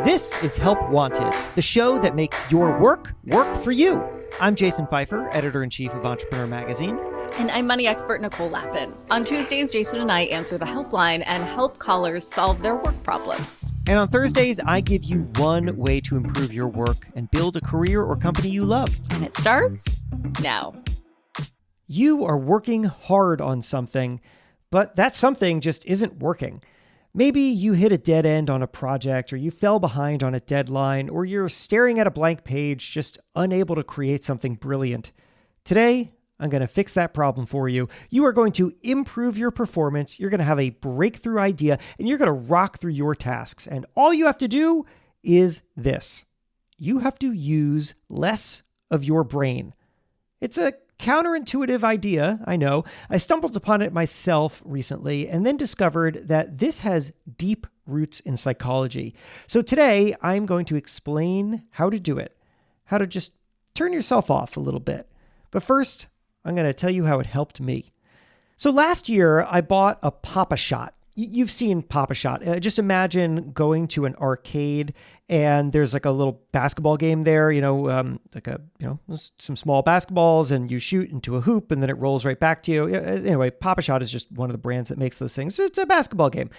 This is Help Wanted, the show that makes your work work for you. I'm Jason Pfeiffer, editor-in-chief of Entrepreneur Magazine. And I'm money expert Nicole Lappin. On Tuesdays, Jason and I answer the helpline and help callers solve their work problems. And on Thursdays, I give you one way to improve your work and build a career or company you love. And it starts now. You are working hard on something, but that something just isn't working. Maybe you hit a dead end on a project, or you fell behind on a deadline, or you're staring at a blank page, just unable to create something brilliant. Today, I'm going to fix that problem for you. You are going to improve your performance, you're going to have a breakthrough idea, and you're going to rock through your tasks. And all you have to do is this. You have to use less of your brain. It's a counterintuitive idea, I know. I stumbled upon it myself recently and then discovered that this has deep roots in psychology. So today, I'm going to explain how to do it, how to just turn yourself off a little bit. But first, I'm going to tell you how it helped me. So last year, I bought a Pop-A-Shot. You've seen Pop-A-Shot. Just imagine going to an arcade and there's like a little basketball game there, some small basketballs, and you shoot into a hoop and then it rolls right back to you. Anyway, Pop-A-Shot is just one of the brands that makes those things. It's a basketball game.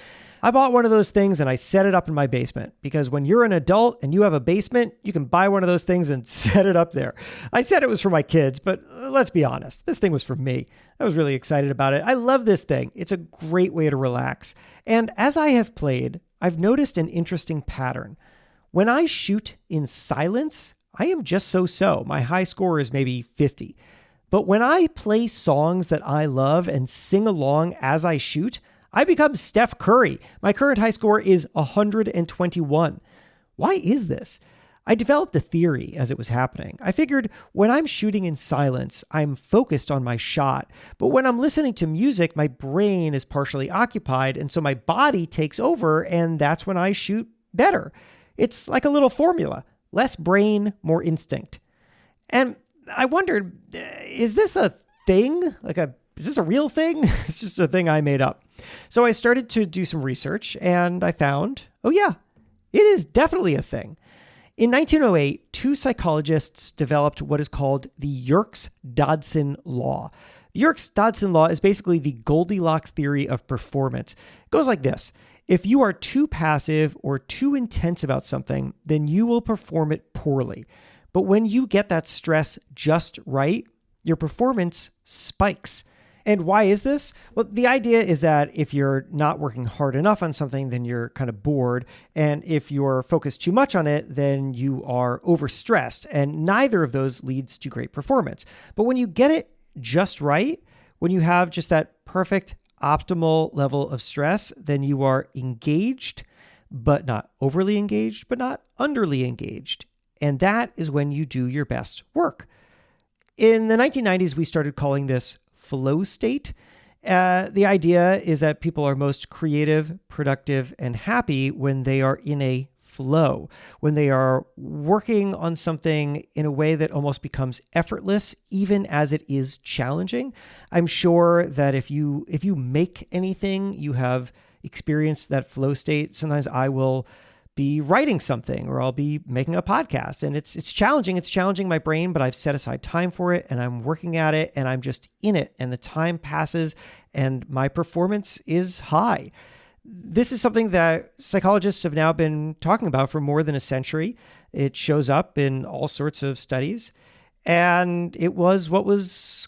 I bought one of those things and I set it up in my basement because when you're an adult and you have a basement, you can buy one of those things and set it up there. I said it was for my kids, but let's be honest, this thing was for me. I was really excited about it. I love this thing. It's a great way to relax. And as I have played, I've noticed an interesting pattern. When I shoot in silence, I am just so-so. My high score is maybe 50. But when I play songs that I love and sing along as I shoot, I become Steph Curry. My current high score is 121. Why is this? I developed a theory as it was happening. I figured when I'm shooting in silence, I'm focused on my shot. But when I'm listening to music, my brain is partially occupied, and so my body takes over, and that's when I shoot better. It's like a little formula. Less brain, more instinct. And I wondered, is this a thing? Is this a real thing? It's just a thing I made up. So I started to do some research and I found, oh yeah, it is definitely a thing. In 1908, two psychologists developed what is called the Yerkes-Dodson law. The Yerkes-Dodson law is basically the Goldilocks theory of performance. It goes like this. If you are too passive or too intense about something, then you will perform it poorly. But when you get that stress just right, your performance spikes. And why is this? Well, the idea is that if you're not working hard enough on something, then you're kind of bored. And if you're focused too much on it, then you are overstressed. And neither of those leads to great performance. But when you get it just right, when you have just that perfect optimal level of stress, then you are engaged, but not overly engaged, but not underly engaged. And that is when you do your best work. In the 1990s, we started calling this flow state. The idea is that people are most creative, productive, and happy when they are in a flow, when they are working on something in a way that almost becomes effortless, even as it is challenging. I'm sure that if you make anything, you have experienced that flow state. Sometimes I will be writing something or I'll be making a podcast and it's challenging. It's challenging my brain, but I've set aside time for it and I'm working at it and I'm just in it and the time passes and my performance is high. This is something that psychologists have now been talking about for more than a century. It shows up in all sorts of studies. And it was what was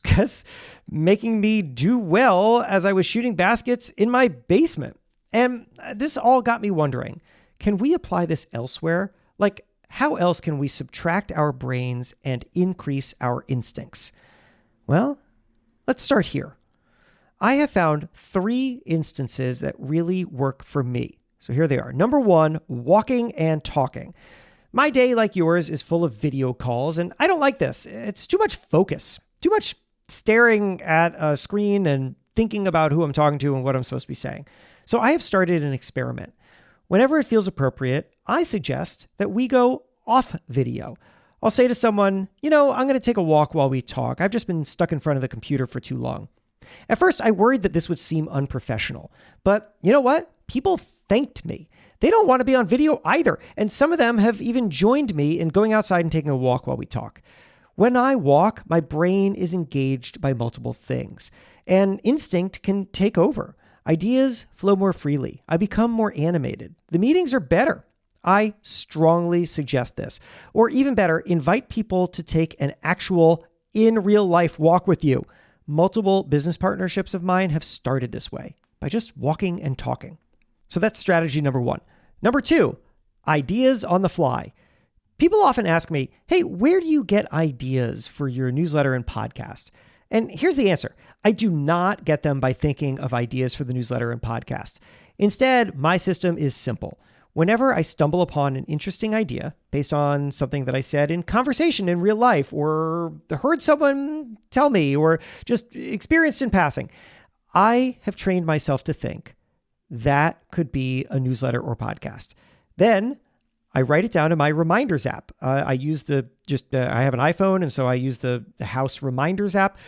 making me do well as I was shooting baskets in my basement. And this all got me wondering, can we apply this elsewhere? Like, how else can we subtract our brains and increase our instincts? Well, let's start here. I have found 3 instances that really work for me. So here they are. Number 1, walking and talking. My day, like yours, is full of video calls, and I don't like this. It's too much focus, too much staring at a screen and thinking about who I'm talking to and what I'm supposed to be saying. So I have started an experiment. Whenever it feels appropriate, I suggest that we go off video. I'll say to someone, I'm going to take a walk while we talk. I've just been stuck in front of the computer for too long. At first, I worried that this would seem unprofessional. But you know what? People thanked me. They don't want to be on video either. And some of them have even joined me in going outside and taking a walk while we talk. When I walk, my brain is engaged by multiple things, and instinct can take over. Ideas flow more freely. I become more animated. The meetings are better. I strongly suggest this. Or even better, invite people to take an actual in real life walk with you. Multiple business partnerships of mine have started this way by just walking and talking. So that's strategy number 1. Number 2, ideas on the fly. People often ask me, hey, where do you get ideas for your newsletter and podcast? And here's the answer. I do not get them by thinking of ideas for the newsletter and podcast. Instead, my system is simple. Whenever I stumble upon an interesting idea based on something that I said in conversation in real life, or heard someone tell me, or just experienced in passing, I have trained myself to think that could be a newsletter or podcast. Then I write it down in my reminders app. I use I have an iPhone, and so I use the house reminders app,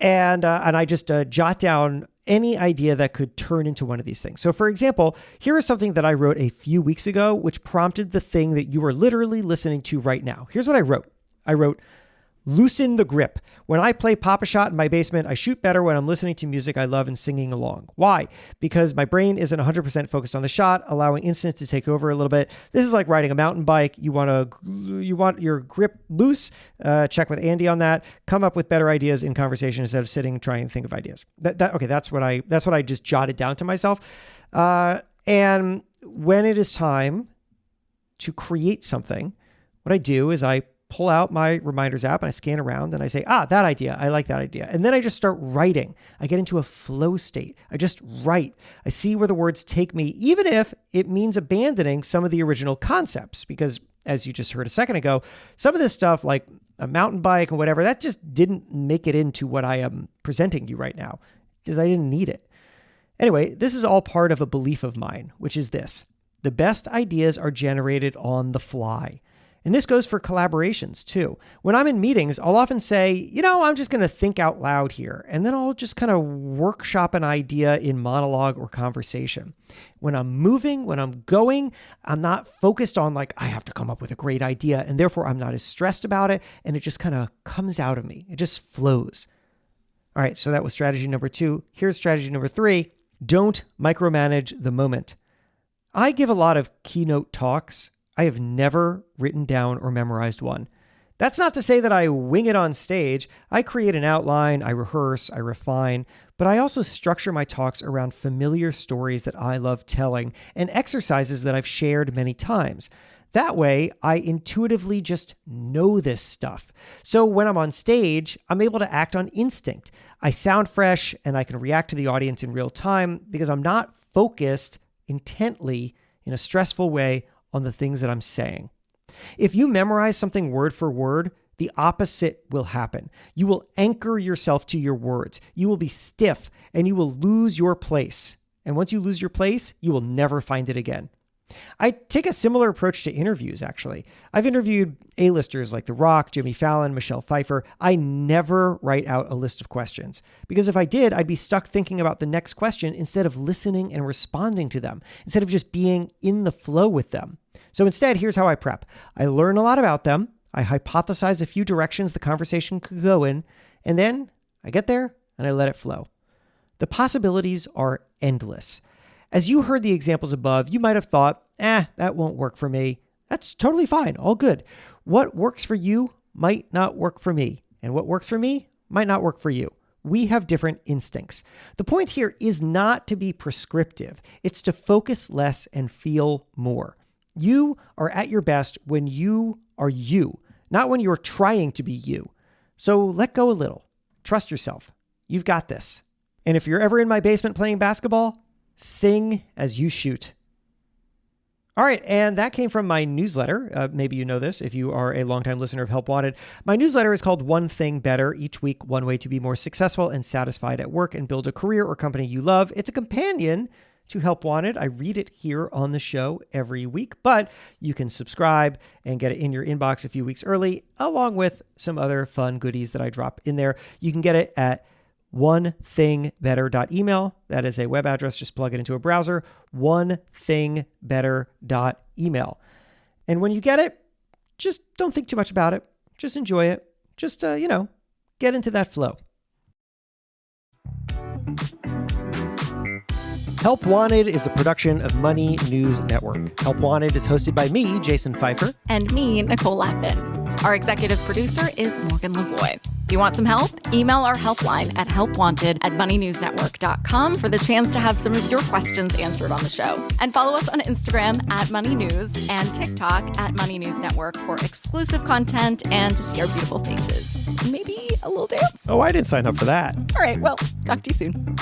and I just jot down any idea that could turn into one of these things. So for example, here is something that I wrote a few weeks ago, which prompted the thing that you are literally listening to right now. Here's what I wrote. I wrote, loosen the grip. When I play Pop-A-Shot in my basement, I shoot better when I'm listening to music I love and singing along. Why? Because my brain isn't 100% focused on the shot, allowing instinct to take over a little bit. This is like riding a mountain bike. You want your grip loose. Check with Andy on that. Come up with better ideas in conversation instead of sitting trying to think of ideas. That's what I just jotted down to myself. And when it is time to create something, what I do is I pull out my reminders app and I scan around and I say, that idea, I like that idea. And then I just start writing. I get into a flow state. I just write. I see where the words take me, even if it means abandoning some of the original concepts, because as you just heard a second ago, some of this stuff like a mountain bike and whatever, that just didn't make it into what I am presenting you right now because I didn't need it. Anyway, this is all part of a belief of mine, which is this: the best ideas are generated on the fly. And this goes for collaborations too. When I'm in meetings, I'll often say, I'm just going to think out loud here. And then I'll just kind of workshop an idea in monologue or conversation. When I'm moving, when I'm going, I'm not focused on I have to come up with a great idea. And therefore I'm not as stressed about it. And it just kind of comes out of me. It just flows. All right. So that was strategy number 2. Here's strategy number 3. Don't micromanage the moment. I give a lot of keynote talks. I have never written down or memorized one. That's not to say that I wing it on stage. I create an outline, I rehearse, I refine, but I also structure my talks around familiar stories that I love telling and exercises that I've shared many times. That way, I intuitively just know this stuff. So when I'm on stage, I'm able to act on instinct. I sound fresh and I can react to the audience in real time because I'm not focused intently in a stressful way on the things that I'm saying. If you memorize something word for word, the opposite will happen. You will anchor yourself to your words. You will be stiff and you will lose your place. And once you lose your place, you will never find it again. I take a similar approach to interviews, actually. I've interviewed A-listers like The Rock, Jimmy Fallon, Michelle Pfeiffer. I never write out a list of questions because if I did, I'd be stuck thinking about the next question instead of listening and responding to them, instead of just being in the flow with them. So instead, here's how I prep. I learn a lot about them. I hypothesize a few directions the conversation could go in, and then I get there and I let it flow. The possibilities are endless. As you heard the examples above, you might have thought, that won't work for me. That's totally fine. All good. What works for you might not work for me. And what works for me might not work for you. We have different instincts. The point here is not to be prescriptive. It's to focus less and feel more. You are at your best when you are you, not when you're trying to be you. So let go a little. Trust yourself. You've got this. And if you're ever in my basement playing basketball, sing as you shoot. All right, and that came from my newsletter. Maybe you know this if you are a longtime listener of Help Wanted. My newsletter is called One Thing Better. Each week, one way to be more successful and satisfied at work and build a career or company you love. It's a companion to Help Wanted. I read it here on the show every week, but you can subscribe and get it in your inbox a few weeks early, along with some other fun goodies that I drop in there. You can get it at onethingbetter.email. That is a web address. Just plug it into a browser. onethingbetter.email. And when you get it, just don't think too much about it. Just enjoy it. Just, get into that flow. Help Wanted is a production of Money News Network. Help Wanted is hosted by me, Jason Pfeiffer. And me, Nicole Lappin. Our executive producer is Morgan Lavoie. If you want some help, email our helpline at helpwanted@moneynewsnetwork.com for the chance to have some of your questions answered on the show. And follow us on Instagram at Money News and TikTok at Money News Network for exclusive content and to see our beautiful faces. Maybe a little dance. Oh, I didn't sign up for that. All right, well, talk to you soon.